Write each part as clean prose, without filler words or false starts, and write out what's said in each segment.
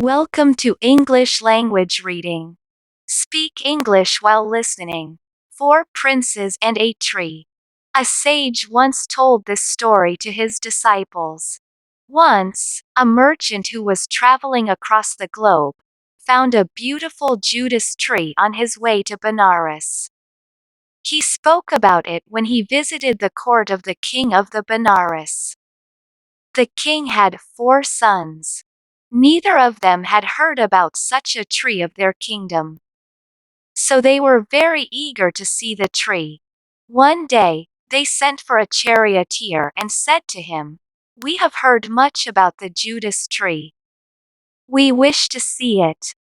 Welcome to English language reading. Speak English while listening. Four Princes and a Tree. A sage once told this story to his disciples. Once, a merchant who was traveling across the globe found a beautiful Judas tree on his way to Benares. He spoke about it when he visited the court of the king of the Benares. The king had 4 sons. Neither of them had heard about such a tree of their kingdom. So they were very eager to see the tree. One day, they sent for a charioteer and said to him, "We have heard much about the Judas tree. We wish to see it."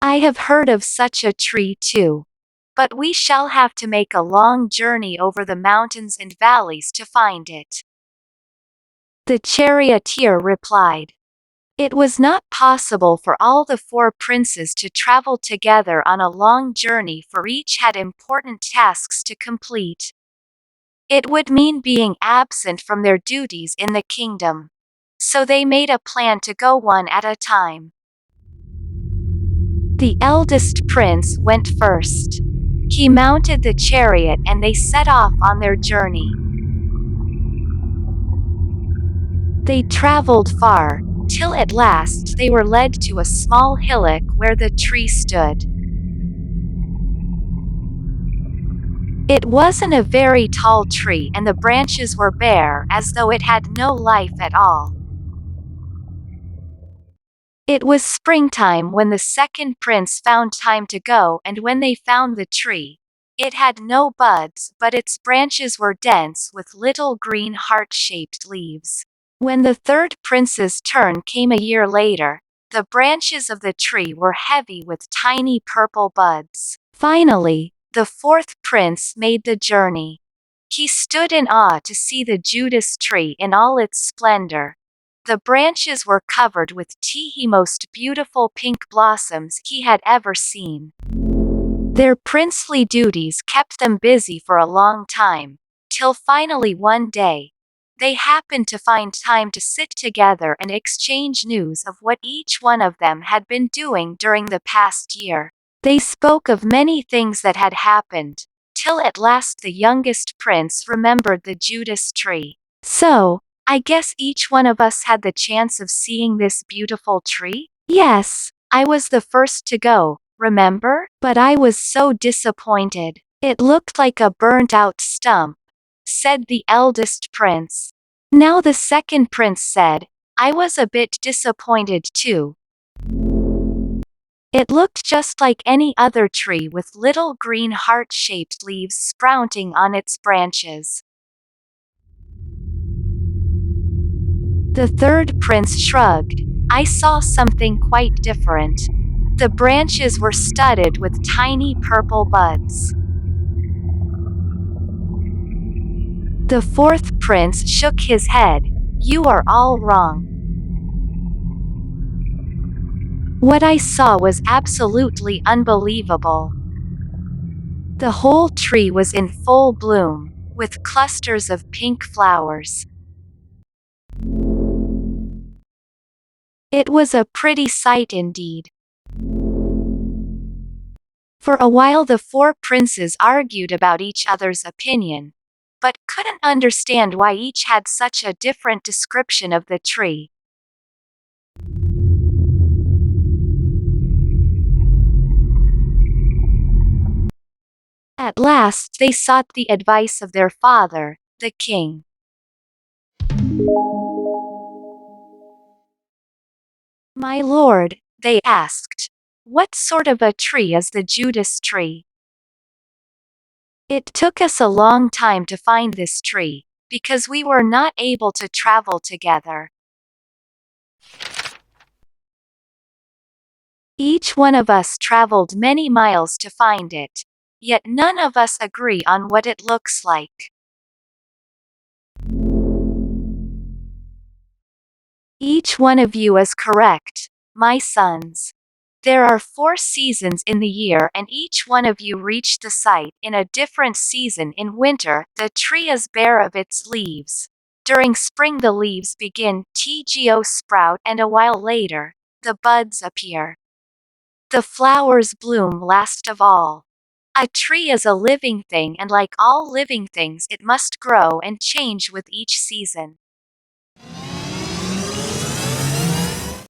"I have heard of such a tree too. But we shall have to make a long journey over the mountains and valleys to find it." The charioteer replied. It was not possible for all the 4 princes to travel together on a long journey, for each had important tasks to complete. It would mean being absent from their duties in the kingdom. So they made a plan to go one at a time. The eldest prince went first. He mounted the chariot and they set off on their journey. They traveled far, till at last they were led to a small hillock where the tree stood. It wasn't a very tall tree and the branches were bare, as though it had no life at all. It was springtime when the second prince found time to go, and when they found the tree, it had no buds, but its branches were dense with little green heart-shaped leaves. When the third prince's turn came a year later, the branches of the tree were heavy with tiny purple buds. Finally, the fourth prince made the journey. He stood in awe to see the Judas tree in all its splendor. The branches were covered with the most beautiful pink blossoms he had ever seen. Their princely duties kept them busy for a long time, till finally one day, they happened to find time to sit together and exchange news of what each one of them had been doing during the past year. They spoke of many things that had happened, till at last the youngest prince remembered the Judas tree. "So, I guess each one of us had the chance of seeing this beautiful tree?" "Yes, I was the first to go, remember? But I was so disappointed. It looked like a burnt-out stump," said the eldest prince. Now the second prince said, "I was a bit disappointed too. It looked just like any other tree with little green heart-shaped leaves sprouting on its branches." The third prince shrugged. "I saw something quite different. The branches were studded with tiny purple buds." The fourth prince shook his head. "You are all wrong. What I saw was absolutely unbelievable. The whole tree was in full bloom, with clusters of pink flowers. It was a pretty sight indeed." For a while the 4 princes argued about each other's opinion, but couldn't understand why each had such a different description of the tree. At last they sought the advice of their father, the king. "My lord," they asked, "what sort of a tree is the Judas tree?" "It took us a long time to find this tree, because we were not able to travel together. Each one of us traveled many miles to find it, yet none of us agree on what it looks like. Each one of you is correct, my sons. There are 4 seasons in the year and each one of you reached the site in a different season. In winter, the tree is bare of its leaves. During spring the leaves begin to sprout and a while later, the buds appear. The flowers bloom last of all. A tree is a living thing, and like all living things, it must grow and change with each season.